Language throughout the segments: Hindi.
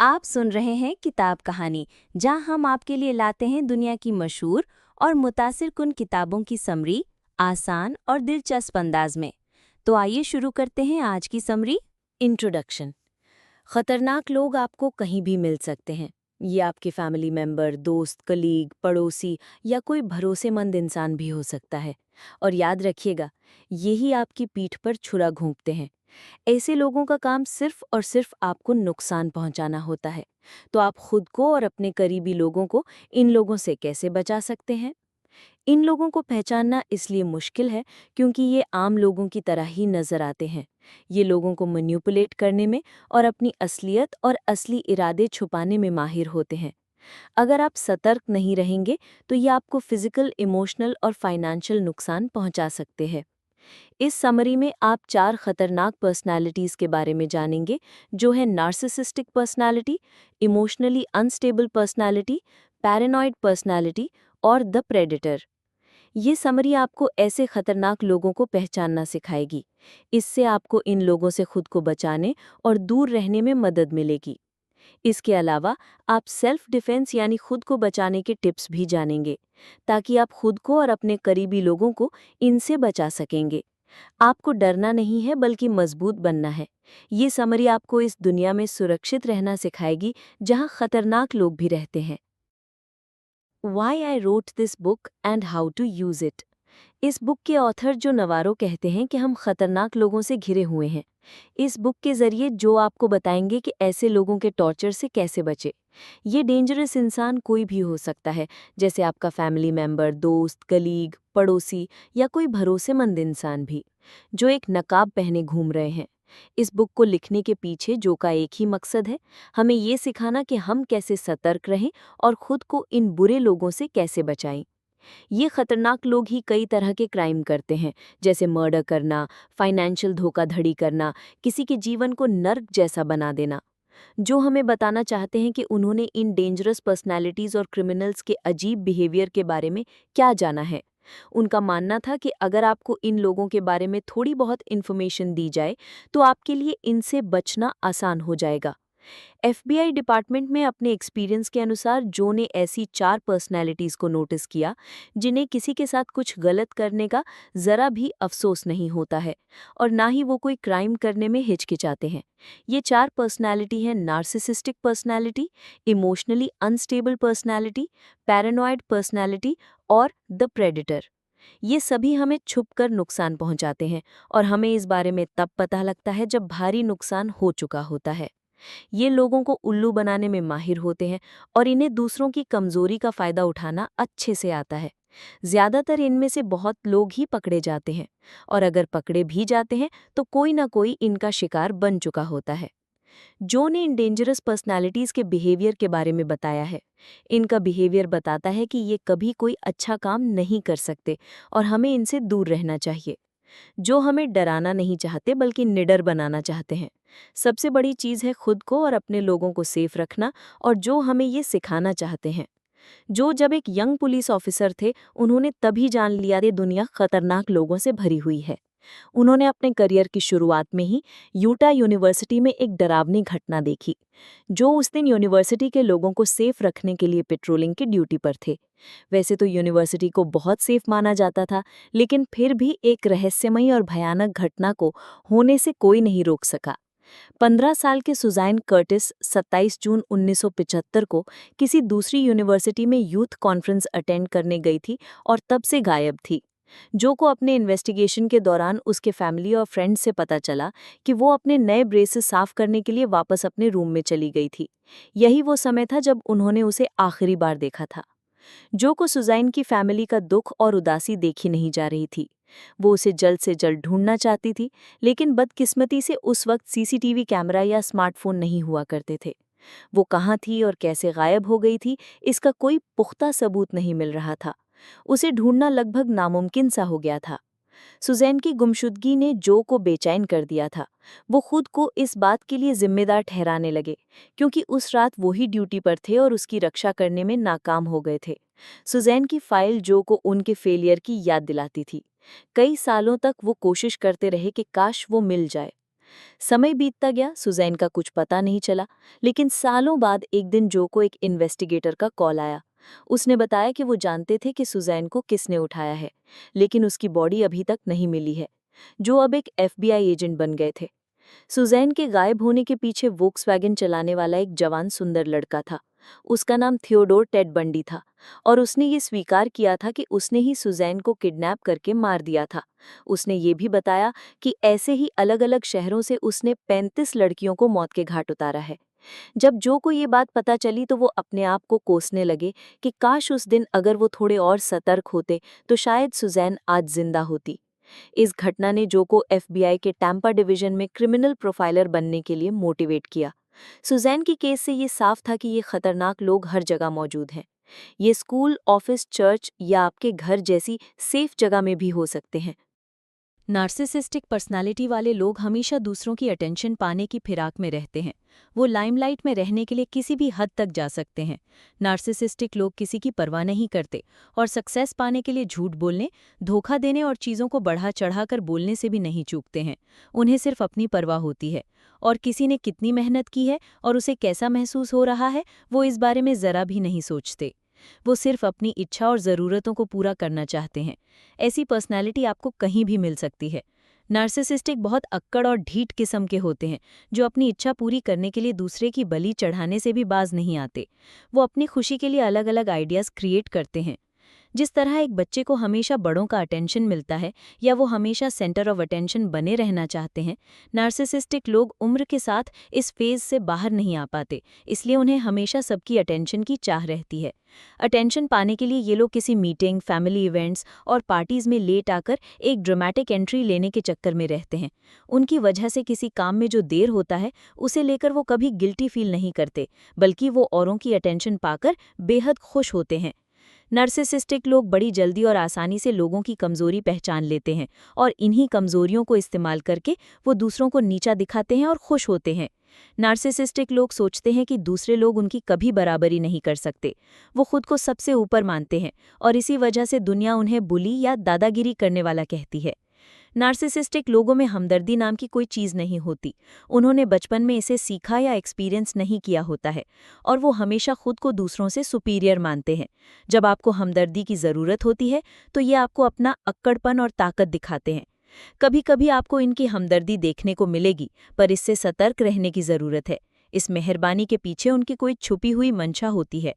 आप सुन रहे हैं किताब कहानी, जहां हम आपके लिए लाते हैं दुनिया की मशहूर और मुतासिर किताबों की समरी, आसान और दिलचस्प अंदाज में। तो आइए शुरू करते हैं आज की समरी। इंट्रोडक्शन। खतरनाक लोग आपको कहीं भी मिल सकते हैं। ये आपके फैमिली मेंबर, दोस्त, कलीग, पड़ोसी या कोई भरोसेमंद इंसान भी हो सकता है। और याद रखिएगा, यही आपकी पीठ पर छुरा घोंपते हैं। ऐसे लोगों का काम सिर्फ और सिर्फ आपको नुकसान पहुंचाना होता है। तो आप खुद को और अपने करीबी लोगों को इन लोगों से कैसे बचा सकते हैं? इन लोगों को पहचानना इसलिए मुश्किल है क्योंकि ये आम लोगों की तरह ही नजर आते हैं। ये लोगों को मैनिपुलेट करने में और अपनी असलियत और असली इरादे छुपाने में माहिर होते हैं। अगर आप सतर्क नहीं रहेंगे तो ये आपको फिजिकल, इमोशनल और फाइनेंशियल नुकसान पहुंचा सकते हैं। इस समरी में आप 4 खतरनाक पर्सनालिटीज के बारे में जानेंगे, जो है narcissistic personality, emotionally unstable personality, paranoid personality और द प्रेडेटर। ये समरी आपको ऐसे खतरनाक लोगों को पहचानना सिखाएगी। इससे आपको इन लोगों से खुद को बचाने और दूर रहने में मदद मिलेगी। इसके अलावा आप सेल्फ डिफेंस यानी खुद को बचाने के टिप्स भी जानेंगे, ताकि आप खुद को और अपने करीबी लोगों को इनसे बचा सकेंगे। आपको डरना नहीं है बल्कि मजबूत बनना है। ये समरी आपको इस दुनिया में सुरक्षित रहना सिखाएगी जहां खतरनाक लोग भी रहते हैं। Why I wrote this book and how to use it। इस बुक के ऑथर जो नवारो कहते हैं कि हम खतरनाक लोगों से घिरे हुए हैं। इस बुक के जरिए जो आपको बताएंगे कि ऐसे लोगों के टॉर्चर से कैसे बचे। ये डेंजरस इंसान कोई भी हो सकता है, जैसे आपका फैमिली मेंबर, दोस्त, कलीग, पड़ोसी या कोई भरोसेमंद इंसान भी, जो एक नकाब पहने घूम रहे हैं। इस बुक को लिखने के पीछे जो का एक ही मकसद है, हमें ये सिखाना कि हम कैसे सतर्क रहें और खुद को इन बुरे लोगों से कैसे बचाएं। ये खतरनाक लोग ही कई तरह के क्राइम करते हैं, जैसे मर्डर करना, फाइनेंशियल धोखाधड़ी करना, किसी के जीवन को नर्क जैसा बना देना। जो हमें बताना चाहते हैं कि उन्होंने इन डेंजरस पर्सनैलिटीज और क्रिमिनल्स के अजीब बिहेवियर के बारे में क्या जाना है। उनका मानना था कि अगर आपको इन लोगों के बारे में थोड़ी बहुत इन्फॉर्मेशन दी जाए तो आपके लिए इनसे बचना आसान हो जाएगा। एफबीआई डिपार्टमेंट में अपने एक्सपीरियंस के अनुसार जो ने ऐसी 4 पर्सनैलिटीज़ को नोटिस किया जिन्हें किसी के साथ कुछ गलत करने का ज़रा भी अफसोस नहीं होता है और ना ही वो कोई क्राइम करने में हिचकिचाते हैं। ये 4 पर्सनैलिटी हैं narcissistic personality, emotionally unstable personality, paranoid personality और द प्रेडेटर। ये सभी हमें छुपकर नुकसान पहुंचाते हैं और हमें इस बारे में तब पता लगता है जब भारी नुकसान हो चुका होता है। ये लोगों को उल्लू बनाने में माहिर होते हैं और इन्हें दूसरों की कमजोरी का फायदा उठाना अच्छे से आता है। ज्यादातर इनमें से बहुत लोग ही पकड़े जाते हैं और अगर पकड़े भी जाते हैं तो कोई ना कोई इनका शिकार बन चुका होता है। जो ने इन डेंजरस पर्सनालिटीज के बिहेवियर के बारे में बताया है। इनका बिहेवियर बताता है कि ये कभी कोई अच्छा काम नहीं कर सकते और हमें इनसे दूर रहना चाहिए। जो हमें डराना नहीं चाहते बल्कि निडर बनाना चाहते हैं। सबसे बड़ी चीज़ है खुद को और अपने लोगों को सेफ रखना, और जो हमें ये सिखाना चाहते हैं। जो जब एक यंग पुलिस ऑफिसर थे, उन्होंने तभी जान लिया कि दुनिया खतरनाक लोगों से भरी हुई है। उन्होंने अपने करियर की शुरुआत में ही यूटा यूनिवर्सिटी में एक डरावनी घटना देखी। जो उस दिन यूनिवर्सिटी के लोगों को सेफ रखने के लिए पेट्रोलिंग की ड्यूटी पर थे। वैसे तो यूनिवर्सिटी को बहुत सेफ माना जाता था, लेकिन फिर भी एक रहस्यमयी और भयानक घटना को होने से कोई नहीं रोक सका। 15 साल के सुज़ैन कर्टिस 27 जून 1975 को किसी दूसरी यूनिवर्सिटी में यूथ कॉन्फ्रेंस अटेंड करने गई थी और तब से गायब थी। जो को अपने इन्वेस्टिगेशन के दौरान उसके फैमिली और फ्रेंड्स से पता चला कि वो अपने नए ब्रेसेस साफ करने के लिए वापस अपने रूम में चली गई थी। यही वो समय था जब उन्होंने उसे आखिरी बार देखा था। जो को सुज़ैन की फैमिली का दुख और उदासी देखी नहीं जा रही थी। वो उसे जल्द से जल्द ढूंढना चाहती थी, लेकिन बदकिस्मती से उस वक्त सीसीटीवी कैमरा या स्मार्टफोन नहीं हुआ करते थे। वो कहाँ थी और कैसे गायब हो गई थी, इसका कोई पुख्ता सबूत नहीं मिल रहा था। उसे ढूंढना लगभग नामुमकिन सा हो गया था। सुज़ैन की गुमशुदगी ने जो को बेचैन कर दिया था। वो खुद को इस बात के लिए जिम्मेदार ठहराने लगे, क्योंकि उस रात वो ही ड्यूटी पर थे और उसकी रक्षा करने में नाकाम हो गए थे। सुज़ैन की फाइल जो को उनके फेलियर की याद दिलाती थी। कई सालों तक वो कोशिश करते रहे कि काश वो मिल जाए। समय बीतता गया, सुजैन का कुछ पता नहीं चला, लेकिन सालों बाद एक दिन जो को एक इन्वेस्टिगेटर का कॉल आया। उसने बताया कि वो जानते थे कि सुजैन को किसने उठाया है, लेकिन उसकी बॉडी अभी तक नहीं मिली है। जो अब एक एफबीआई एजेंट बन गए थे। सुजैन के गायब होने के पीछे वोक्सवैगन चलाने वाला एक जवान सुंदर लड़का था। उसका नाम थियोडोर टेड बंडी था और उसने ये स्वीकार किया था कि उसने ही सुजैन को किडनैप करके मार दिया था। उसने ये भी बताया कि ऐसे ही अलग-अलग शहरों से उसने 35 लड़कियों को मौत के घाट उतारा है। जब जो को ये बात पता चली तो वो अपने आप को कोसने लगे कि काश उस दिन अगर वो थोड़े और सतर्क होते तो शायद सुजैन आज जिंदा होती। इस घटना ने जो को एफबीआई के टैम्पा डिवीजन में क्रिमिनल प्रोफाइलर बनने के लिए मोटिवेट किया। सुजैन की केस से ये साफ था कि ये खतरनाक लोग हर जगह मौजूद हैं। ये स्कूल, ऑफिस, चर्च या आपके घर जैसी सेफ जगह में भी हो सकते हैं। नार्सिसिस्टिक पर्सनालिटी वाले लोग हमेशा दूसरों की अटेंशन पाने की फिराक में रहते हैं। वो लाइमलाइट में रहने के लिए किसी भी हद तक जा सकते हैं। नार्सिसिस्टिक लोग किसी की परवाह नहीं करते और सक्सेस पाने के लिए झूठ बोलने, धोखा देने और चीज़ों को बढ़ा चढ़ाकर बोलने से भी नहीं चूकते हैं। उन्हें सिर्फ अपनी परवाह होती है और किसी ने कितनी मेहनत की है और उसे कैसा महसूस हो रहा है, वो इस बारे में ज़रा भी नहीं सोचते। वो सिर्फ अपनी इच्छा और ज़रूरतों को पूरा करना चाहते हैं। ऐसी पर्सनैलिटी आपको कहीं भी मिल सकती है। नार्सिसिस्टिक बहुत अक्कड़ और ढीठ किस्म के होते हैं, जो अपनी इच्छा पूरी करने के लिए दूसरे की बलि चढ़ाने से भी बाज नहीं आते। वो अपनी खुशी के लिए अलग अलग आइडियाज़ क्रिएट करते हैं। जिस तरह एक बच्चे को हमेशा बड़ों का अटेंशन मिलता है या वो हमेशा सेंटर ऑफ अटेंशन बने रहना चाहते हैं, नार्सिसिस्टिक लोग उम्र के साथ इस फेज से बाहर नहीं आ पाते, इसलिए उन्हें हमेशा सबकी अटेंशन की चाह रहती है। अटेंशन पाने के लिए ये लोग किसी मीटिंग, फैमिली इवेंट्स और पार्टीज में लेट आकर एक ड्रामेटिक एंट्री लेने के चक्कर में रहते हैं। उनकी वजह से किसी काम में जो देर होता है उसे लेकर वो कभी गिल्टी फील नहीं करते, बल्कि वो औरों की अटेंशन पाकर बेहद खुश होते हैं। नार्सिसिस्टिक लोग बड़ी जल्दी और आसानी से लोगों की कमजोरी पहचान लेते हैं और इन्हीं कमजोरियों को इस्तेमाल करके वो दूसरों को नीचा दिखाते हैं और खुश होते हैं। नार्सिसिस्टिक लोग सोचते हैं कि दूसरे लोग उनकी कभी बराबरी नहीं कर सकते। वो खुद को सबसे ऊपर मानते हैं और इसी वजह से दुनिया उन्हें बुली या दादागिरी करने वाला कहती है। नार्सिसिस्टिक लोगों में हमदर्दी नाम की कोई चीज़ नहीं होती। उन्होंने बचपन में इसे सीखा या एक्सपीरियंस नहीं किया होता है और वो हमेशा खुद को दूसरों से सुपीरियर मानते हैं। जब आपको हमदर्दी की ज़रूरत होती है तो ये आपको अपना अक्कड़पन और ताकत दिखाते हैं। कभी कभी आपको इनकी हमदर्दी देखने को मिलेगी, पर इससे सतर्क रहने की ज़रूरत है। इस मेहरबानी के पीछे उनकी कोई छुपी हुई मंशा होती है।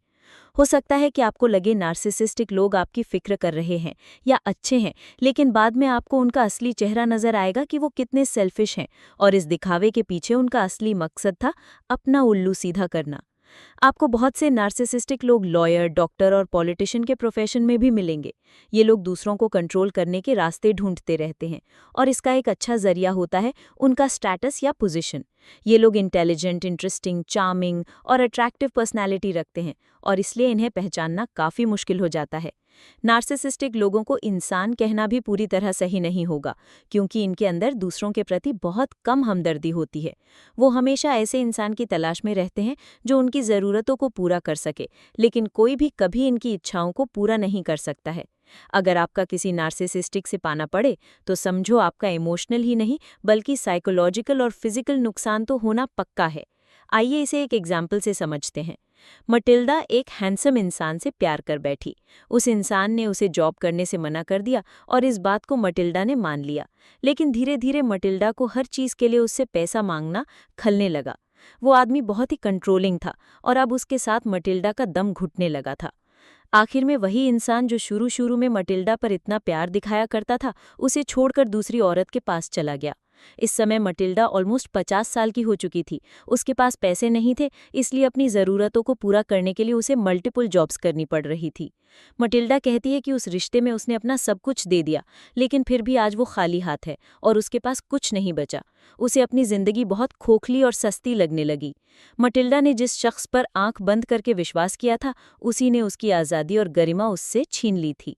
हो सकता है कि आपको लगे नार्सिसिस्टिक लोग आपकी फिक्र कर रहे हैं या अच्छे हैं, लेकिन बाद में आपको उनका असली चेहरा नजर आएगा कि वो कितने सेल्फिश हैं और इस दिखावे के पीछे उनका असली मकसद था अपना उल्लू सीधा करना। आपको बहुत से नार्सिसिस्टिक लोग लॉयर, डॉक्टर और पॉलिटिशियन के प्रोफेशन में भी मिलेंगे। ये लोग दूसरों को कंट्रोल करने के रास्ते ढूंढते रहते हैं और इसका एक अच्छा जरिया होता है उनका स्टेटस या पोजीशन। ये लोग इंटेलिजेंट, इंटरेस्टिंग, चार्मिंग और अट्रैक्टिव पर्सनैलिटी रखते हैं और इसलिए इन्हें पहचानना काफ़ी मुश्किल हो जाता है। नार्सिसिस्टिक लोगों को इंसान कहना भी पूरी तरह सही नहीं होगा, क्योंकि इनके अंदर दूसरों के प्रति बहुत कम हमदर्दी होती है। वो हमेशा ऐसे इंसान की तलाश में रहते हैं जो उनकी ज़रूरतों को पूरा कर सके, लेकिन कोई भी कभी इनकी इच्छाओं को पूरा नहीं कर सकता है। अगर आपका किसी नार्सिसिस्टिक से पाना पड़े तो समझो आपका इमोशनल ही नहीं बल्कि साइकोलॉजिकल और फिजिकल नुकसान तो होना पक्का है। आइए इसे एक एग्जाम्पल से समझते हैं। मटिल्डा एक हैंडसम इंसान से प्यार कर बैठी। उस इंसान ने उसे जॉब करने से मना कर दिया और इस बात को मटिल्डा ने मान लिया। लेकिन धीरे धीरे मटिल्डा को हर चीज़ के लिए उससे पैसा मांगना खलने लगा। वो आदमी बहुत ही कंट्रोलिंग था और अब उसके साथ मटिल्डा का दम घुटने लगा था। आखिर में वही इंसान जो शुरू शुरू में मटिल्डा पर इतना प्यार दिखाया करता था, उसे छोड़कर दूसरी औरत के पास चला गया। इस समय मटिल्डा ऑलमोस्ट 50 साल की हो चुकी थी। उसके पास पैसे नहीं थे, इसलिए अपनी ज़रूरतों को पूरा करने के लिए उसे मल्टीपल जॉब्स करनी पड़ रही थी। मटिल्डा कहती है कि उस रिश्ते में उसने अपना सब कुछ दे दिया, लेकिन फिर भी आज वो खाली हाथ है और उसके पास कुछ नहीं बचा। उसे अपनी ज़िंदगी बहुत खोखली और सस्ती लगने लगी। मटिल्डा ने जिस शख्स पर आंख बंद करके विश्वास किया था, उसी ने उसकी आज़ादी और गरिमा उससे छीन ली थी।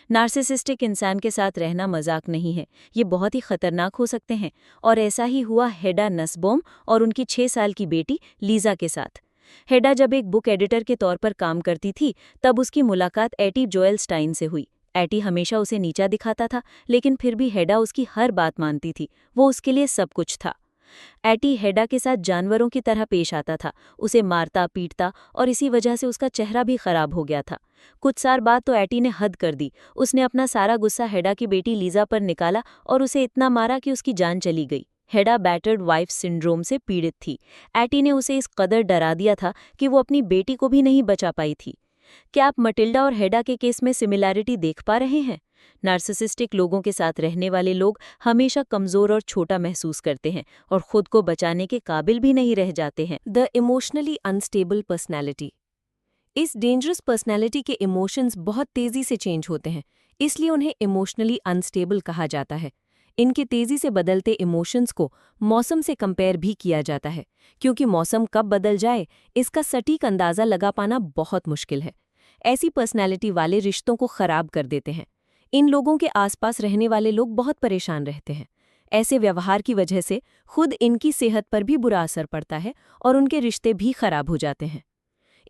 नार्सिसिस्टिक इंसान के साथ रहना मजाक नहीं है, ये बहुत ही खतरनाक हो सकते हैं और ऐसा ही हुआ हेडा नसबॉम और उनकी 6 साल की बेटी लीजा के साथ। हेडा जब एक बुक एडिटर के तौर पर काम करती थी, तब उसकी मुलाकात एटी जोएल स्टाइन से हुई। एटी हमेशा उसे नीचा दिखाता था, लेकिन फिर भी हेडा उसकी हर बात मानती थी। वो उसके लिए सब कुछ था। एटी हेडा के साथ जानवरों की तरह पेश आता था, उसे मारता पीटता और इसी वजह से उसका चेहरा भी खराब हो गया था। कुछ साल बाद तो एटी ने हद कर दी। उसने अपना सारा गुस्सा हेडा की बेटी लीजा पर निकाला और उसे इतना मारा कि उसकी जान चली गई। हेडा बैटर्ड वाइफ सिंड्रोम से पीड़ित थी। एटी ने उसे इस कदर डरा दिया था कि वो अपनी बेटी को भी नहीं बचा पाई थी। क्या आप मटिल्डा और हेडा के केस में सिमिलैरिटी देख पा रहे हैं? नार्सिसिस्टिक लोगों के साथ रहने वाले लोग हमेशा कमजोर और छोटा महसूस करते हैं और खुद को बचाने के काबिल भी नहीं रह जाते हैं। The emotionally unstable personality. इस डेंजरस पर्सनैलिटी के इमोशंस बहुत तेजी से चेंज होते हैं, इसलिए उन्हें इमोशनली अनस्टेबल कहा जाता है। इनके तेजी से बदलते इमोशंस को मौसम से कंपेयर भी किया जाता है, क्योंकि मौसम कब बदल जाए इसका सटीक अंदाजा लगा पाना बहुत मुश्किल है। ऐसी पर्सनैलिटी वाले रिश्तों को खराब कर देते हैं। इन लोगों के आसपास रहने वाले लोग बहुत परेशान रहते हैं। ऐसे व्यवहार की वजह से खुद इनकी सेहत पर भी बुरा असर पड़ता है और उनके रिश्ते भी खराब हो जाते हैं।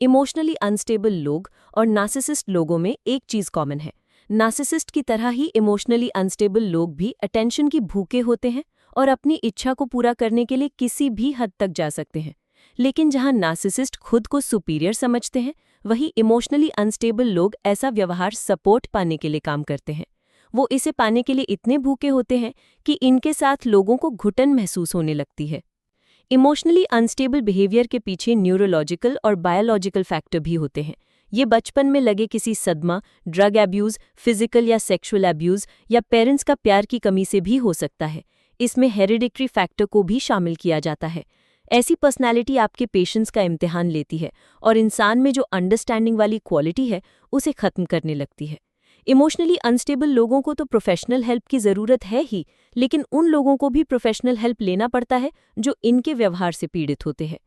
इमोशनली अनस्टेबल लोग और नार्सिसिस्ट लोगों में एक चीज़ कॉमन है। नार्सिसिस्ट की तरह ही इमोशनली अनस्टेबल लोग भी अटेंशन की भूखे होते हैं और अपनी इच्छा को पूरा करने के लिए किसी भी हद तक जा सकते हैं। लेकिन जहां नार्सिसिस्ट खुद को सुपीरियर समझते हैं, वही इमोशनली अनस्टेबल लोग ऐसा व्यवहार सपोर्ट पाने के लिए काम करते हैं। वो इसे पाने के लिए इतने भूखे होते हैं कि इनके साथ लोगों को घुटन महसूस होने लगती है। इमोशनली अनस्टेबल बिहेवियर के पीछे न्यूरोलॉजिकल और बायोलॉजिकल फैक्टर भी होते हैं। ये बचपन में लगे किसी सदमा, ड्रग एब्यूज़, फिजिकल या सेक्सुअल एब्यूज़ या पेरेंट्स का प्यार की कमी से भी हो सकता है। इसमें हेरिडिटरी फैक्टर को भी शामिल किया जाता है। ऐसी पर्सनैलिटी आपके पेशेंस का इम्तिहान लेती है और इंसान में जो अंडरस्टैंडिंग वाली क्वालिटी है उसे ख़त्म करने लगती है। इमोशनली अनस्टेबल लोगों को तो प्रोफेशनल हेल्प की ज़रूरत है ही, लेकिन उन लोगों को भी प्रोफेशनल हेल्प लेना पड़ता है जो इनके व्यवहार से पीड़ित होते हैं।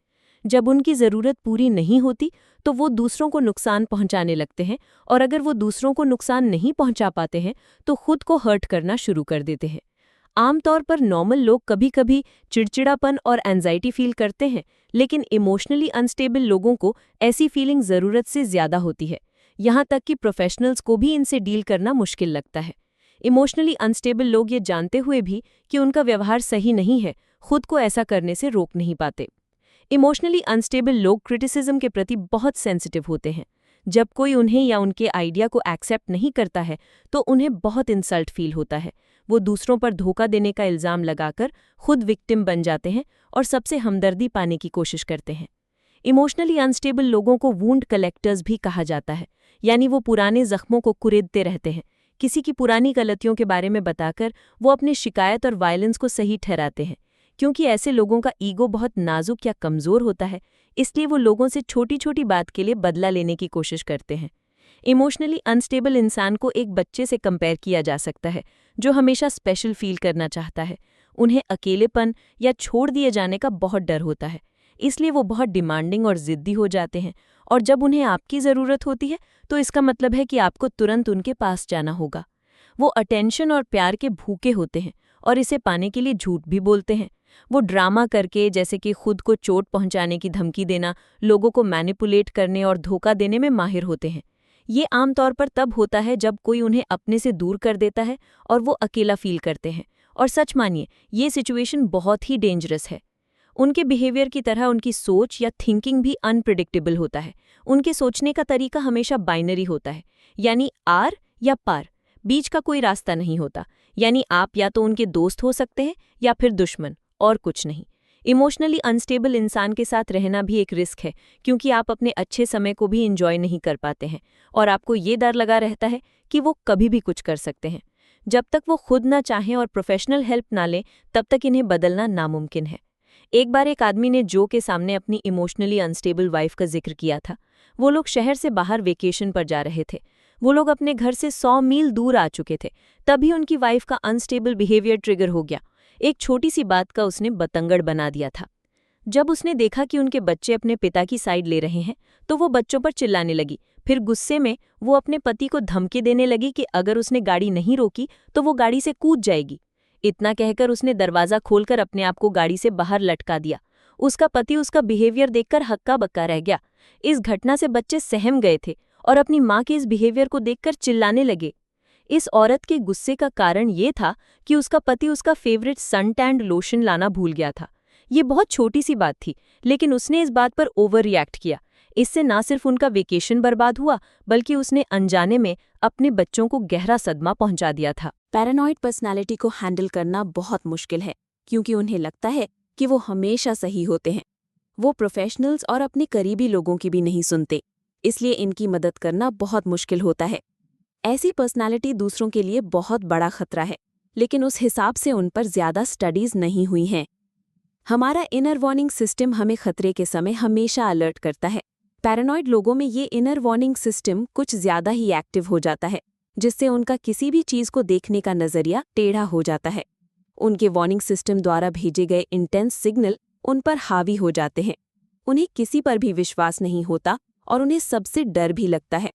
जब उनकी ज़रूरत पूरी नहीं होती तो वो दूसरों को नुकसान पहुंचाने लगते हैं, और अगर वो दूसरों को नुकसान नहीं पहुंचा पाते हैं तो खुद को हर्ट करना शुरू कर देते हैं। आमतौर पर नॉर्मल लोग कभी-कभी चिड़चिड़ापन और एंजाइटी फील करते हैं, लेकिन इमोशनली अनस्टेबल लोगों को ऐसी फीलिंग ज़रूरत से ज़्यादा होती है। यहाँ तक कि प्रोफेशनल्स को भी इनसे डील करना मुश्किल लगता है। इमोशनली अनस्टेबल लोग ये जानते हुए भी कि उनका व्यवहार सही नहीं है, खुद को ऐसा करने से रोक नहीं पाते। इमोशनली अनस्टेबल लोग क्रिटिसिज्म के प्रति बहुत सेंसिटिव होते हैं। जब कोई उन्हें या उनके आइडिया को एक्सेप्ट नहीं करता है तो उन्हें बहुत इंसल्ट फील होता है। वो दूसरों पर धोखा देने का इल्ज़ाम लगाकर खुद विक्टिम बन जाते हैं और सबसे हमदर्दी पाने की कोशिश करते हैं। इमोशनली अनस्टेबल लोगों को वूंड कलेक्टर्स भी कहा जाता है, यानी वो पुराने जख्मों को कुरेदते रहते हैं। किसी की पुरानी गलतियों के बारे में बताकर वो अपनी शिकायत और वायलेंस को सही ठहराते हैं। क्योंकि ऐसे लोगों का ईगो बहुत नाजुक या कमज़ोर होता है, इसलिए वो लोगों से छोटी छोटी बात के लिए बदला लेने की कोशिश करते हैं। इमोशनली अनस्टेबल इंसान को एक बच्चे से कंपेयर किया जा सकता है जो हमेशा स्पेशल फील करना चाहता है। उन्हें अकेलेपन या छोड़ दिए जाने का बहुत डर होता है, इसलिए वो बहुत डिमांडिंग और ज़िद्दी हो जाते हैं, और जब उन्हें आपकी ज़रूरत होती है तो इसका मतलब है कि आपको तुरंत उनके पास जाना होगा। वो अटेंशन और प्यार के भूखे होते हैं और इसे पाने के लिए झूठ भी बोलते हैं। वो ड्रामा करके, जैसे कि खुद को चोट पहुंचाने की धमकी देना, लोगों को मैनिपुलेट करने और धोखा देने में माहिर होते हैं। ये आमतौर पर तब होता है जब कोई उन्हें अपने से दूर कर देता है और वो अकेला फील करते हैं। और सच मानिए, ये सिचुएशन बहुत ही डेंजरस है। उनके बिहेवियर की तरह उनकी सोच या थिंकिंग भी अनप्रिडिक्टेबल होता है। उनके सोचने का तरीका हमेशा बाइनरी होता है, यानी आर या पार, बीच का कोई रास्ता नहीं होता। यानी आप या तो उनके दोस्त हो सकते हैं या फिर दुश्मन, और कुछ नहीं। इमोशनली अनस्टेबल इंसान के साथ रहना भी एक रिस्क है, क्योंकि आप अपने अच्छे समय को भी एंजॉय नहीं कर पाते हैं और आपको ये डर लगा रहता है कि वो कभी भी कुछ कर सकते हैं। जब तक वो खुद ना चाहें और प्रोफेशनल हेल्प ना लें, तब तक इन्हें बदलना नामुमकिन है। एक बार एक आदमी ने जो के सामने अपनी इमोशनली अनस्टेबल वाइफ का जिक्र किया था। वो लोग शहर से बाहर वेकेशन पर जा रहे थे। वो लोग अपने घर से 100 मील दूर आ चुके थे। तभी उनकी वाइफ का अनस्टेबल बिहेवियर ट्रिगर हो गया। एक छोटी सी बात का उसने बतंगड़ बना दिया था। जब उसने देखा कि उनके बच्चे अपने पिता की साइड ले रहे हैं तो वो बच्चों पर चिल्लाने लगी। फिर गुस्से में वो अपने पति को धमकी देने लगी कि अगर उसने गाड़ी नहीं रोकी तो वो गाड़ी से कूद जाएगी। इतना कहकर उसने दरवाज़ा खोलकर अपने आप को गाड़ी से बाहर लटका दिया। उसका पति उसका बिहेवियर देखकर हक्का बक्का रह गया। इस घटना से बच्चे सहम गए थे और अपनी माँ के इस बिहेवियर को देखकर चिल्लाने लगे। इस औरत के गुस्से का कारण ये था कि उसका पति उसका फेवरेट सन टैंड लोशन लाना भूल गया था। ये बहुत छोटी सी बात थी, लेकिन उसने इस बात पर ओवर रिएक्ट किया। इससे ना सिर्फ उनका वेकेशन बर्बाद हुआ, बल्कि उसने अनजाने में अपने बच्चों को गहरा सदमा पहुंचा दिया था। पैरानॉइड पर्सनालिटी को हैंडल करना बहुत मुश्किल है, क्योंकि उन्हें लगता है कि वो हमेशा सही होते हैं। वो प्रोफेशनल्स और अपने करीबी लोगों की भी नहीं सुनते, इसलिए इनकी मदद करना बहुत मुश्किल होता है। ऐसी पर्सनालिटी दूसरों के लिए बहुत बड़ा खतरा है, लेकिन उस हिसाब से उन पर ज़्यादा स्टडीज़ नहीं हुई हैं। हमारा इनर वार्निंग सिस्टम हमें खतरे के समय हमेशा अलर्ट करता है। पैरानॉइड लोगों में ये इनर वार्निंग सिस्टम कुछ ज़्यादा ही एक्टिव हो जाता है, जिससे उनका किसी भी चीज़ को देखने का नज़रिया टेढ़ा हो जाता है। उनके वार्निंग सिस्टम द्वारा भेजे गए इंटेंस सिग्नल उन पर हावी हो जाते हैं। उन्हें किसी पर भी विश्वास नहीं होता और उन्हें सबसे डर भी लगता है।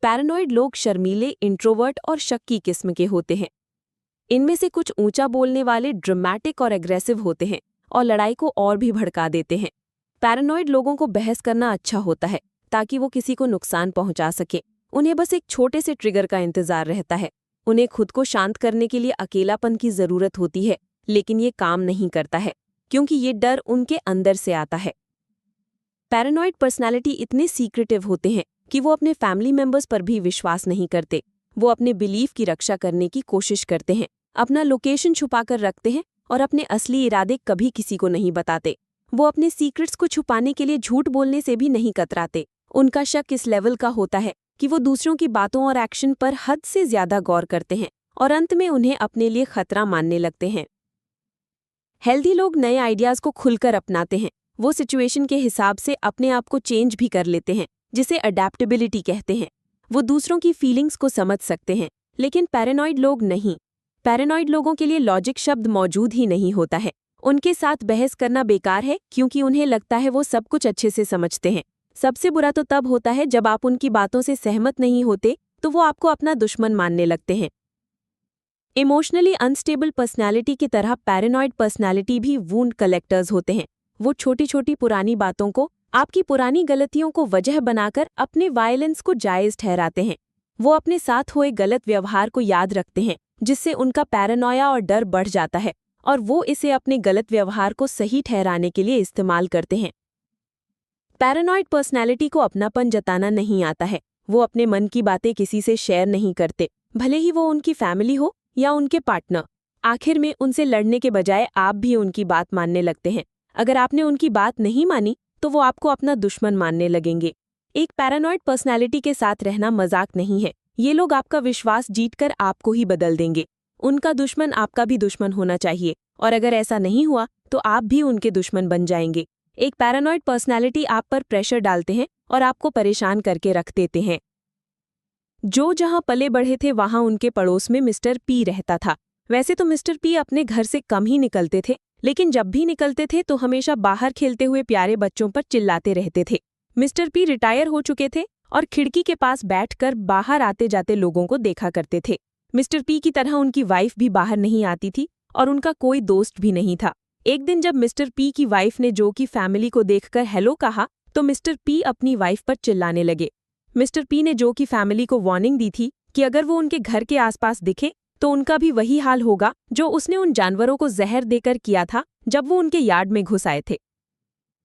पैरानॉइड लोग शर्मीले, इंट्रोवर्ट और शक्की किस्म के होते हैं। इनमें से कुछ ऊंचा बोलने वाले, ड्रामेटिक और एग्रेसिव होते हैं और लड़ाई को और भी भड़का देते हैं। पैरानॉइड लोगों को बहस करना अच्छा होता है, ताकि वो किसी को नुकसान पहुंचा सके। उन्हें बस एक छोटे से ट्रिगर का इंतजार रहता है। उन्हें खुद को शांत करने के लिए अकेलापन की ज़रूरत होती है, लेकिन ये काम नहीं करता है, क्योंकि ये डर उनके अंदर से आता है। पैरानॉइड पर्सनालिटी इतने सीक्रेटिव होते हैं कि वो अपने फैमिली मेंबर्स पर भी विश्वास नहीं करते। वो अपने बिलीफ की रक्षा करने की कोशिश करते हैं, अपना लोकेशन छुपाकर रखते हैं और अपने असली इरादे कभी किसी को नहीं बताते। वो अपने सीक्रेट्स को छुपाने के लिए झूठ बोलने से भी नहीं कतराते। उनका शक इस लेवल का होता है कि वो दूसरों की बातों और एक्शन पर हद से ज़्यादा गौर करते हैं और अंत में उन्हें अपने लिए खतरा मानने लगते हैं। हेल्दी लोग नए आइडियाज़ को खुलकर अपनाते हैं। वो सिचुएशन के हिसाब से अपने आप को चेंज भी कर लेते हैं, जिसे अडैप्टेबिलिटी कहते हैं। वो दूसरों की फीलिंग्स को समझ सकते हैं, लेकिन पैरानॉइड लोग नहीं। पैरानॉइड लोगों के लिए लॉजिक शब्द मौजूद ही नहीं होता है। उनके साथ बहस करना बेकार है, क्योंकि उन्हें लगता है वो सब कुछ अच्छे से समझते हैं। सबसे बुरा तो तब होता है जब आप उनकी बातों से सहमत नहीं होते, तो वो आपको अपना दुश्मन मानने लगते हैं। इमोशनली अनस्टेबल पर्सनैलिटी की तरह पैरानॉइड पर्सनैलिटी भी वूंड कलेक्टर्स होते हैं। वो छोटी छोटी पुरानी बातों को, आपकी पुरानी गलतियों को वजह बनाकर अपने वायलेंस को जायज़ ठहराते हैं। वो अपने साथ हुए गलत व्यवहार को याद रखते हैं, जिससे उनका पैरानोया और डर बढ़ जाता है, और वो इसे अपने गलत व्यवहार को सही ठहराने के लिए इस्तेमाल करते हैं। पैरानॉइड पर्सनैलिटी को अपनापन जताना नहीं आता है। वो अपने मन की बातें किसी से शेयर नहीं करते, भले ही वो उनकी फैमिली हो या उनके पार्टनर। आखिर में उनसे लड़ने के बजाय आप भी उनकी बात मानने लगते हैं। अगर आपने उनकी बात नहीं मानी, तो वो आपको अपना दुश्मन मानने लगेंगे। एक पैरानॉइड पर्सनैलिटी के साथ रहना मजाक नहीं है। ये लोग आपका विश्वास जीतकर आपको ही बदल देंगे। उनका दुश्मन आपका भी दुश्मन होना चाहिए, और अगर ऐसा नहीं हुआ तो आप भी उनके दुश्मन बन जाएंगे। एक पैरानॉइड पर्सनैलिटी आप पर प्रेशर डालते हैं और आपको परेशान करके रख देते हैं। जो जहां पले बढ़े थे, वहां उनके पड़ोस में मिस्टर पी रहता था। वैसे तो मिस्टर पी अपने घर से कम ही निकलते थे, लेकिन जब भी निकलते थे तो हमेशा बाहर खेलते हुए प्यारे बच्चों पर चिल्लाते रहते थे। मिस्टर पी रिटायर हो चुके थे और खिड़की के पास बैठकर बाहर आते जाते लोगों को देखा करते थे। मिस्टर पी की तरह उनकी वाइफ भी बाहर नहीं आती थी और उनका कोई दोस्त भी नहीं था। एक दिन जब मिस्टर पी की वाइफ ने जो की फैमिली को देखकर हेलो कहा, तो मिस्टर पी अपनी वाइफ पर चिल्लाने लगे। मिस्टर पी ने जो की फैमिली को वार्निंग दी थी कि अगर वो उनके घर के आसपास दिखे तो उनका भी वही हाल होगा जो उसने उन जानवरों को जहर देकर किया था जब वो उनके यार्ड में घुस आए थे।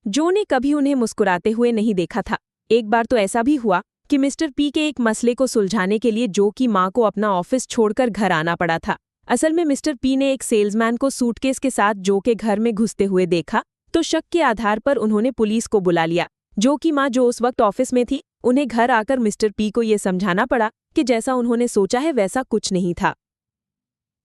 जो ने कभी उन्हें मुस्कुराते हुए नहीं देखा था। एक बार तो ऐसा भी हुआ कि मिस्टर पी के एक मसले को सुलझाने के लिए जो की माँ को अपना ऑफिस छोड़कर घर आना पड़ा था। असल में मिस्टर पी ने एक सेल्समैन को सूटकेस के साथ जो के घर में घुसते हुए देखा, तो शक के आधार पर उन्होंने पुलिस को बुला लिया। जो की माँ, जो उस वक्त ऑफिस में थी, उन्हें घर आकर मिस्टर पी को ये समझाना पड़ा कि जैसा उन्होंने सोचा है वैसा कुछ नहीं था।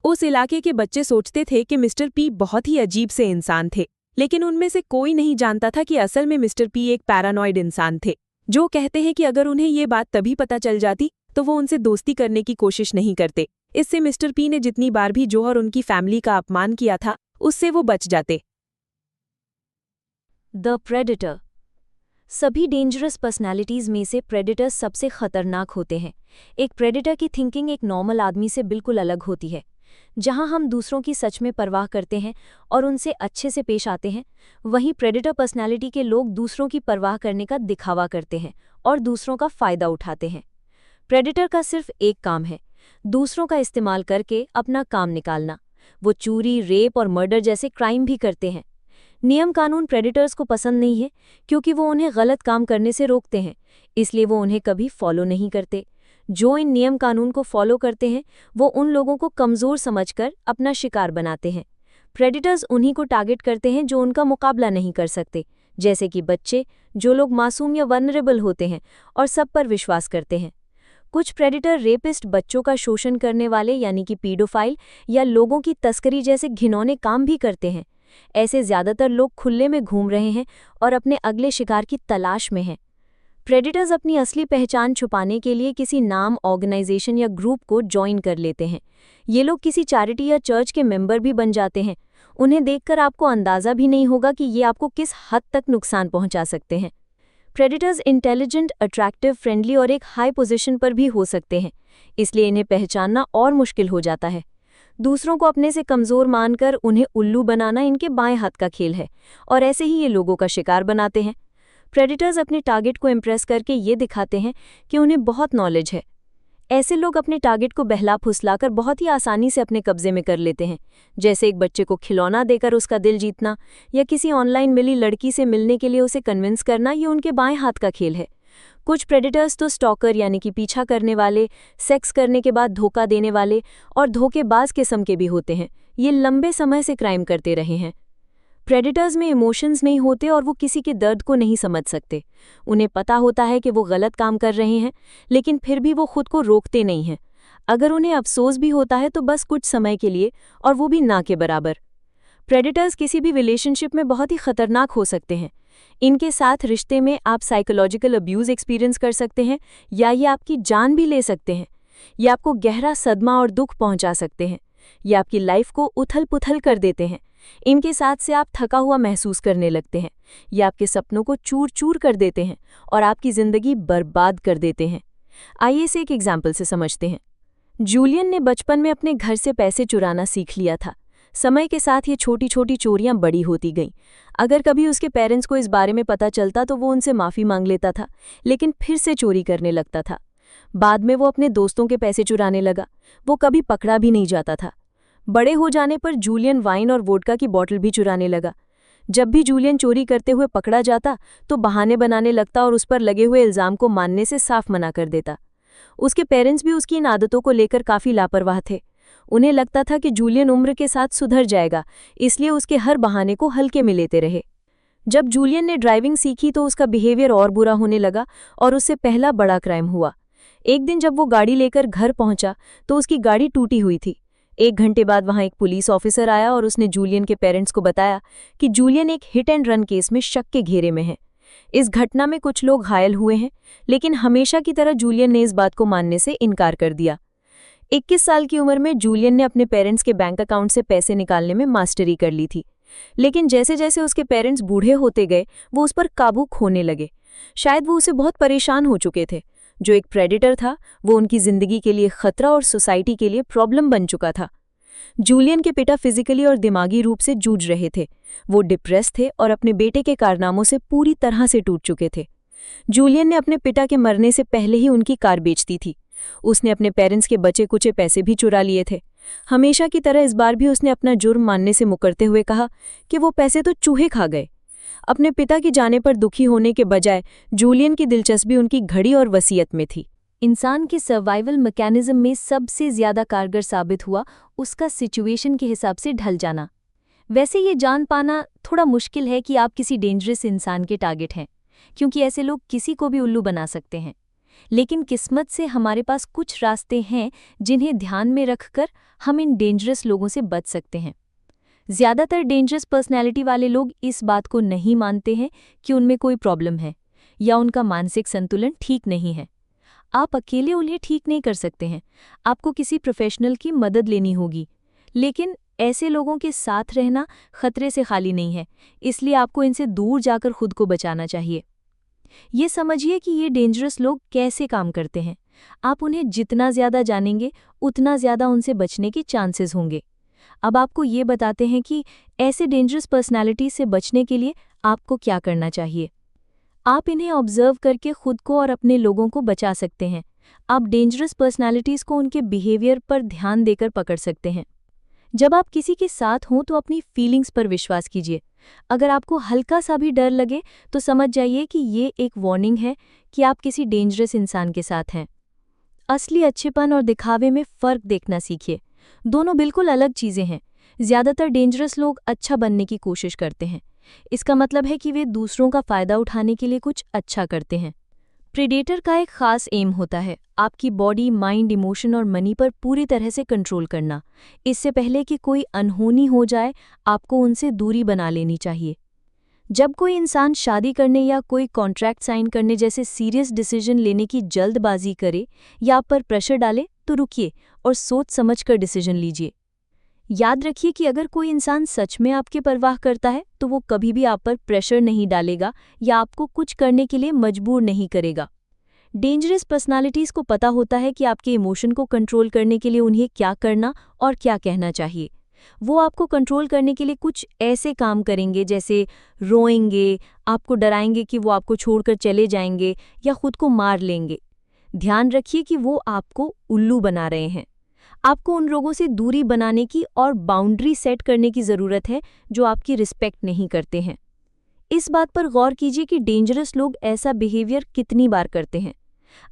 उस इलाके के बच्चे सोचते थे कि मिस्टर पी बहुत ही अजीब से इंसान थे, लेकिन उनमें से कोई नहीं जानता था कि असल में मिस्टर पी एक पैरानॉइड इंसान थे। जो कहते हैं कि अगर उन्हें ये बात तभी पता चल जाती तो वो उनसे दोस्ती करने की कोशिश नहीं करते। इससे मिस्टर पी ने जितनी बार भी जो और उनकी फैमिली का अपमान किया था, उससे वो बच जाते। The predator. सभी डेंजरस पर्सनालिटीज में से प्रेडेटर सबसे खतरनाक होते हैं। एक प्रेडेटर की थिंकिंग एक नॉर्मल आदमी से बिल्कुल अलग होती है। जहां हम दूसरों की सच में परवाह करते हैं और उनसे अच्छे से पेश आते हैं, वहीं प्रेडेटर पर्सनालिटी के लोग दूसरों की परवाह करने का दिखावा करते हैं और दूसरों का फायदा उठाते हैं। प्रेडेटर का सिर्फ एक काम है, दूसरों का इस्तेमाल करके अपना काम निकालना। वो चोरी, रेप और मर्डर जैसे क्राइम भी करते हैं। नियम कानून प्रेडिटर्स को पसंद नहीं है क्योंकि वो उन्हें गलत काम करने से रोकते हैं, इसलिए वो उन्हें कभी फॉलो नहीं करते। जो इन नियम कानून को फॉलो करते हैं वो उन लोगों को कमज़ोर समझकर अपना शिकार बनाते हैं। प्रेडिटर्स उन्हीं को टारगेट करते हैं जो उनका मुकाबला नहीं कर सकते, जैसे कि बच्चे, जो लोग मासूम या वल्नरेबल होते हैं और सब पर विश्वास करते हैं। कुछ प्रेडिटर रेपिस्ट, बच्चों का शोषण करने वाले यानी कि पीडोफाइल, या लोगों की तस्करी जैसे घिनौने काम भी करते हैं। ऐसे ज़्यादातर लोग खुले में घूम रहे हैं और अपने अगले शिकार की तलाश में हैं। प्रेडिटर्स अपनी असली पहचान छुपाने के लिए किसी नाम, ऑर्गेनाइजेशन या ग्रुप को ज्वाइन कर लेते हैं। ये लोग किसी चैरिटी या चर्च के मेंबर भी बन जाते हैं। उन्हें देखकर आपको अंदाज़ा भी नहीं होगा कि ये आपको किस हद तक नुकसान पहुंचा सकते हैं। प्रेडिटर्स इंटेलिजेंट, अट्रैक्टिव, फ्रेंडली और एक हाई पोजीशन पर भी हो सकते हैं, इसलिए इन्हें पहचानना और मुश्किल हो जाता है। दूसरों को अपने से कमज़ोर मानकर उन्हें उल्लू बनाना इनके बाएं हाथ का खेल है, और ऐसे ही ये लोगों का शिकार बनाते हैं। प्रेडिटर्स अपने टारगेट को इम्प्रेस करके ये दिखाते हैं कि उन्हें बहुत नॉलेज है। ऐसे लोग अपने टारगेट को बहला फुसलाकर बहुत ही आसानी से अपने कब्जे में कर लेते हैं, जैसे एक बच्चे को खिलौना देकर उसका दिल जीतना या किसी ऑनलाइन मिली लड़की से मिलने के लिए उसे कन्विंस करना। ये उनके बाएं हाथ का खेल है। कुछ प्रेडिटर्स तो स्टॉकर यानी कि पीछा करने वाले, सेक्स करने के बाद धोखा देने वाले और धोखेबाज किस्म के भी होते हैं। ये लंबे समय से क्राइम करते रहे हैं। प्रेडिटर्स में इमोशंस नहीं होते और वो किसी के दर्द को नहीं समझ सकते। उन्हें पता होता है कि वो गलत काम कर रहे हैं, लेकिन फिर भी वो खुद को रोकते नहीं हैं। अगर उन्हें अफसोस भी होता है तो बस कुछ समय के लिए, और वो भी ना के बराबर। प्रेडिटर्स किसी भी रिलेशनशिप में बहुत ही खतरनाक हो सकते हैं। इनके साथ रिश्ते में आप साइकोलॉजिकल अब्यूज़ एक्सपीरियंस कर सकते हैं, या ये आपकी जान भी ले सकते हैं। ये आपको गहरा सदमा और दुख पहुंचा सकते हैं। ये आपकी लाइफ को उथल पुथल कर देते हैं। इनके साथ से आप थका हुआ महसूस करने लगते हैं। ये आपके सपनों को चूर चूर कर देते हैं और आपकी ज़िंदगी बर्बाद कर देते हैं। आइए इसे एक एग्जाम्पल से समझते हैं। जूलियन ने बचपन में अपने घर से पैसे चुराना सीख लिया था। समय के साथ ये छोटी छोटी चोरियां बड़ी होती गईं। अगर कभी उसके पेरेंट्स को इस बारे में पता चलता तो वो उनसे माफ़ी मांग लेता था, लेकिन फिर से चोरी करने लगता था। बाद में वो अपने दोस्तों के पैसे चुराने लगा। वो कभी पकड़ा भी नहीं जाता था। बड़े हो जाने पर जूलियन वाइन और वोडका की बोतल भी चुराने लगा। जब भी जूलियन चोरी करते हुए पकड़ा जाता तो बहाने बनाने लगता और उस पर लगे हुए इल्ज़ाम को मानने से साफ मना कर देता। उसके पेरेंट्स भी उसकी इन आदतों को लेकर काफ़ी लापरवाह थे। उन्हें लगता था कि जूलियन उम्र के साथ सुधर जाएगा, इसलिए उसके हर बहाने को हल्के में लेते रहे। जब जूलियन ने ड्राइविंग सीखी तो उसका बिहेवियर और बुरा होने लगा और उससे पहला बड़ा क्राइम हुआ। एक दिन जब वो गाड़ी लेकर घर पहुंचा तो उसकी गाड़ी टूटी हुई थी। 1 घंटे बाद वहां एक पुलिस ऑफिसर आया और उसने जूलियन के पेरेंट्स को बताया कि जूलियन एक हिट एंड रन केस में शक के घेरे में है। इस घटना में कुछ लोग घायल हुए हैं, लेकिन हमेशा की तरह जूलियन ने इस बात को मानने से इनकार कर दिया। 21 साल की उम्र में जूलियन ने अपने पेरेंट्स के बैंक अकाउंट से पैसे निकालने में मास्टरी कर ली थी, लेकिन जैसे जैसे उसके पेरेंट्स बूढ़े होते गए वो उस पर काबू खोने लगे। शायद वो उसे बहुत परेशान हो चुके थे। जो एक प्रेडिटर था वो उनकी जिंदगी के लिए खतरा और सोसाइटी के लिए प्रॉब्लम बन चुका था। जूलियन के पिता फिजिकली और दिमागी रूप से जूझ रहे थे। वो डिप्रेस थे और अपने बेटे के कारनामों से पूरी तरह से टूट चुके थे। जूलियन ने अपने पिता के मरने से पहले ही उनकी कार बेच दी थी। उसने अपने पेरेंट्स के बचे कुचे पैसे भी चुरा लिए थे। हमेशा की तरह इस बार भी उसने अपना जुर्म मानने से मुकरते हुए कहा कि वो पैसे तो चूहे खा गए। अपने पिता की जाने पर दुखी होने के बजाय जूलियन की दिलचस्पी उनकी घड़ी और वसीयत में थी। इंसान के सर्वाइवल मैकेनिज्म में सबसे ज़्यादा कारगर साबित हुआ उसका सिचुएशन के हिसाब से ढल जाना। वैसे ये जान पाना थोड़ा मुश्किल है कि आप किसी डेंजरस इंसान के टारगेट हैं, क्योंकि ऐसे लोग किसी को भी उल्लू बना सकते हैं। लेकिन किस्मत से हमारे पास कुछ रास्ते हैं जिन्हें ध्यान में रखकर हम इन डेंजरस लोगों से बच सकते हैं। ज़्यादातर डेंजरस पर्सनैलिटी वाले लोग इस बात को नहीं मानते हैं कि उनमें कोई प्रॉब्लम है या उनका मानसिक संतुलन ठीक नहीं है। आप अकेले उन्हें ठीक नहीं कर सकते हैं, आपको किसी प्रोफेशनल की मदद लेनी होगी। लेकिन ऐसे लोगों के साथ रहना खतरे से खाली नहीं है, इसलिए आपको इनसे दूर जाकर खुद को बचाना चाहिए। ये समझिए कि ये डेंजरस लोग कैसे काम करते हैं। आप उन्हें जितना ज़्यादा जानेंगे उतना ज़्यादा उनसे बचने के चांसेस होंगे। अब आपको ये बताते हैं कि ऐसे डेंजरस पर्सनैलिटी से बचने के लिए आपको क्या करना चाहिए। आप इन्हें ऑब्जर्व करके खुद को और अपने लोगों को बचा सकते हैं। आप डेंजरस पर्सनैलिटीज़ को उनके बिहेवियर पर ध्यान देकर पकड़ सकते हैं। जब आप किसी के साथ हों तो अपनी फीलिंग्स पर विश्वास कीजिए। अगर आपको हल्का सा भी डर लगे तो समझ जाइए कि ये एक वार्निंग है कि आप किसी डेंजरस इंसान के साथ हैं। असली अच्छेपन और दिखावे में फ़र्क देखना सीखिए। दोनों बिल्कुल अलग चीज़ें हैं। ज़्यादातर डेंजरस लोग अच्छा बनने की कोशिश करते हैं। इसका मतलब है कि वे दूसरों का फ़ायदा उठाने के लिए कुछ अच्छा करते हैं। प्रेडेटर का एक खास एम होता है आपकी बॉडी, माइंड, इमोशन और मनी पर पूरी तरह से कंट्रोल करना। इससे पहले कि कोई अनहोनी हो जाए, आपको उनसे दूरी बना लेनी चाहिए। जब कोई इंसान शादी करने या कोई कॉन्ट्रैक्ट साइन करने जैसे सीरियस डिसीजन लेने की जल्दबाजी करे या आप पर प्रेशर डाले, तो रुकिए और सोच समझकर डिसीजन लीजिए। याद रखिए कि अगर कोई इंसान सच में आपकी परवाह करता है तो वो कभी भी आप पर प्रेशर नहीं डालेगा या आपको कुछ करने के लिए मजबूर नहीं करेगा। डेंजरस पर्सनालिटीज़ को पता होता है कि आपके इमोशन को कंट्रोल करने के लिए उन्हें क्या करना और क्या कहना चाहिए। वो आपको कंट्रोल करने के लिए कुछ ऐसे काम करेंगे जैसे रोएंगे, आपको डराएंगे कि वो आपको छोड़कर चले जाएंगे या खुद को मार लेंगे। ध्यान रखिए कि वो आपको उल्लू बना रहे हैं। आपको उन लोगों से दूरी बनाने की और बाउंड्री सेट करने की ज़रूरत है जो आपकी रिस्पेक्ट नहीं करते हैं। इस बात पर गौर कीजिए कि डेंजरस लोग ऐसा बिहेवियर कितनी बार करते हैं।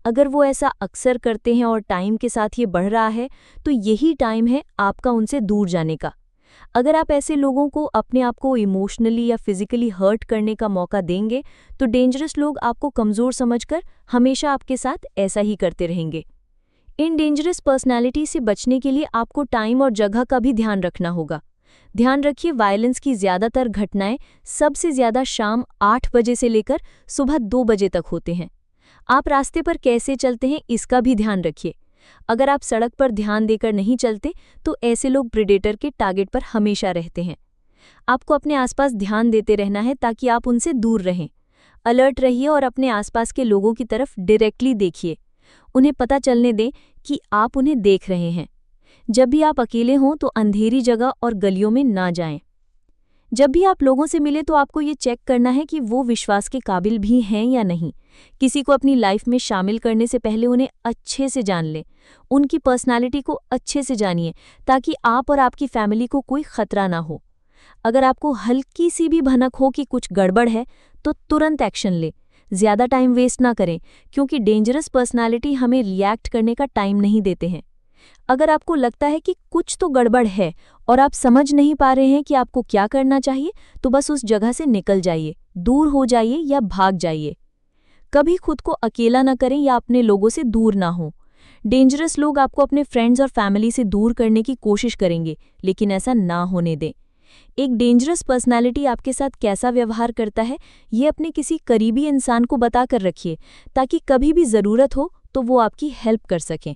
अगर वो ऐसा अक्सर करते हैं और टाइम के साथ ये बढ़ रहा है, तो यही टाइम है आपका उनसे दूर जाने का। अगर आप ऐसे लोगों को अपने आप को इमोशनली या फिजिकली हर्ट करने का मौका देंगे, तो डेंजरस लोग आपको कमज़ोर समझकर हमेशा आपके साथ ऐसा ही करते रहेंगे। इन डेंजरस पर्सनैलिटी से बचने के लिए आपको टाइम और जगह का भी ध्यान रखना होगा। ध्यान रखिए, वायलेंस की ज़्यादातर घटनाएं सबसे ज़्यादा शाम 8 बजे से लेकर सुबह 2 बजे तक होते हैं। आप रास्ते पर कैसे चलते हैं, इसका भी ध्यान रखिए। अगर आप सड़क पर ध्यान देकर नहीं चलते, तो ऐसे लोग प्रेडेटर के टारगेट पर हमेशा रहते हैं। आपको अपने आसपास ध्यान देते रहना है ताकि आप उनसे दूर रहें। अलर्ट रहिए और अपने आसपास के लोगों की तरफ डायरेक्टली देखिए। उन्हें पता चलने दें कि आप उन्हें देख रहे हैं। जब भी आप अकेले हों तो अंधेरी जगह और गलियों में ना जाएं। जब भी आप लोगों से मिले तो आपको ये चेक करना है कि वो विश्वास के काबिल भी हैं या नहीं। किसी को अपनी लाइफ में शामिल करने से पहले उन्हें अच्छे से जान लें। उनकी पर्सनालिटी को अच्छे से जानिए ताकि आप और आपकी फैमिली को कोई खतरा ना हो। अगर आपको हल्की सी भी भनक हो कि कुछ गड़बड़ है, तो तुरंत एक्शन लें। ज़्यादा टाइम वेस्ट ना करें, क्योंकि डेंजरस पर्सनालिटी हमें रिएक्ट करने का टाइम नहीं देते हैं। अगर आपको लगता है कि कुछ तो गड़बड़ है और आप समझ नहीं पा रहे हैं कि आपको क्या करना चाहिए, तो बस उस जगह से निकल जाइए, दूर हो जाइए या भाग जाइए। कभी खुद को अकेला न करें या अपने लोगों से दूर ना हो। डेंजरस लोग आपको अपने फ्रेंड्स और फैमिली से दूर करने की कोशिश करेंगे, लेकिन ऐसा ना होने दें। एक डेंजरस पर्सनालिटी आपके साथ कैसा व्यवहार करता है, ये अपने किसी करीबी इंसान को बताकर रखिए ताकि कभी भी ज़रूरत हो तो वो आपकी हेल्प कर सकें।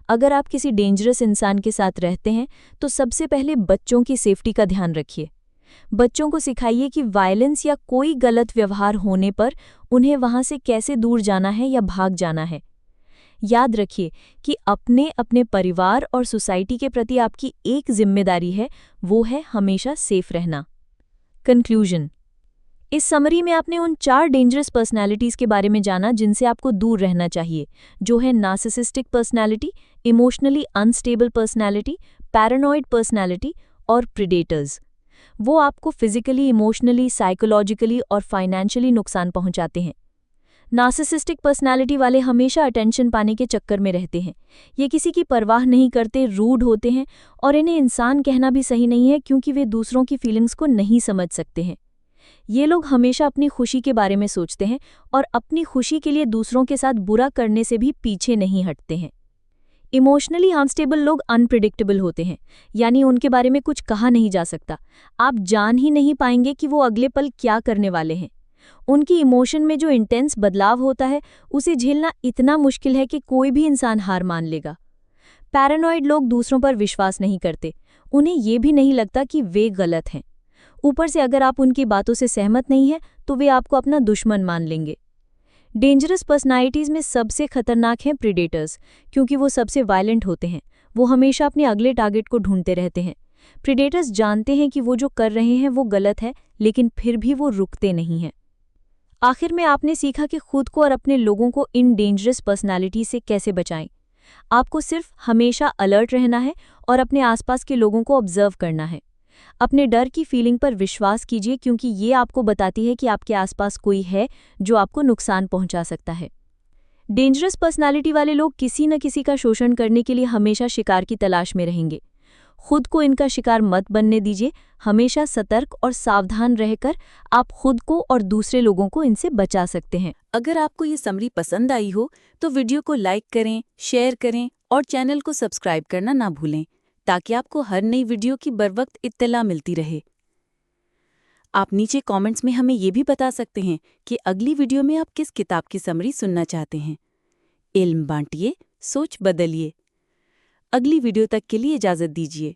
अगर आप किसी डेंजरस इंसान के साथ रहते हैं, तो सबसे पहले बच्चों की सेफ्टी का ध्यान रखिए। बच्चों को सिखाइए कि वायलेंस या कोई गलत व्यवहार होने पर उन्हें वहां से कैसे दूर जाना है या भाग जाना है। याद रखिए कि अपने परिवार और सोसाइटी के प्रति आपकी एक जिम्मेदारी है, वो है हमेशा सेफ रहना। कंक्लूजन। इस समरी में आपने उन 4 डेंजरस पर्सनैलिटीज़ के बारे में जाना जिनसे आपको दूर रहना चाहिए, जो है narcissistic personality, emotionally unstable personality, paranoid personality और प्रेडेटर्स। वो आपको फिजिकली, इमोशनली, साइकोलॉजिकली और फाइनेंशियली नुकसान पहुंचाते हैं। नार्सिसिस्टिक पर्सनैलिटी वाले हमेशा अटेंशन पाने के चक्कर में रहते हैं। ये किसी की परवाह नहीं करते, रूड होते हैं और इन्हें इंसान कहना भी सही नहीं है क्योंकि वे दूसरों की फीलिंग्स को नहीं समझ सकते हैं। ये लोग हमेशा अपनी खुशी के बारे में सोचते हैं और अपनी खुशी के लिए दूसरों के साथ बुरा करने से भी पीछे नहीं हटते हैं। इमोशनली अनस्टेबल लोग अनप्रिडिक्टेबल होते हैं, यानी उनके बारे में कुछ कहा नहीं जा सकता। आप जान ही नहीं पाएंगे कि वो अगले पल क्या करने वाले हैं। उनकी इमोशन में जो इंटेंस बदलाव होता है, उसे झेलना इतना मुश्किल है कि कोई भी इंसान हार मान लेगा। पैरानॉइड लोग दूसरों पर विश्वास नहीं करते, उन्हें ये भी नहीं लगता कि वे गलत हैं। ऊपर से अगर आप उनकी बातों से सहमत नहीं हैं, तो वे आपको अपना दुश्मन मान लेंगे। डेंजरस पर्सनैलिटीज़ में सबसे खतरनाक हैं प्रेडेटर्स, क्योंकि वो सबसे वायलेंट होते हैं। वो हमेशा अपने अगले टारगेट को ढूंढते रहते हैं। प्रेडेटर्स जानते हैं कि वो जो कर रहे हैं वो गलत है, लेकिन फिर भी वो रुकते नहीं हैं। आखिर में आपने सीखा कि खुद को और अपने लोगों को इन डेंजरस पर्सनैलिटी से कैसे बचाएं। आपको सिर्फ हमेशा अलर्ट रहना है और अपने आसपास के लोगों को ऑब्जर्व करना है। अपने डर की फीलिंग पर विश्वास कीजिए क्योंकि ये आपको बताती है कि आपके आसपास कोई है जो आपको नुकसान पहुंचा सकता है। डेंजरस पर्सनालिटी वाले लोग किसी न किसी का शोषण करने के लिए हमेशा शिकार की तलाश में रहेंगे। खुद को इनका शिकार मत बनने दीजिए। हमेशा सतर्क और सावधान रहकर आप खुद को और दूसरे लोगों को इनसे बचा सकते हैं। अगर आपको ये समरी पसंद आई हो तो वीडियो को लाइक करें, शेयर करें और चैनल को सब्सक्राइब करना ना भूलें ताकि आपको हर नई वीडियो की बरवक्त इत्तला मिलती रहे। आप नीचे कमेंट्स में हमें ये भी बता सकते हैं कि अगली वीडियो में आप किस किताब की समरी सुनना चाहते हैं। इल्म बांटिए, सोच बदलिए। अगली वीडियो तक के लिए इजाज़त दीजिए।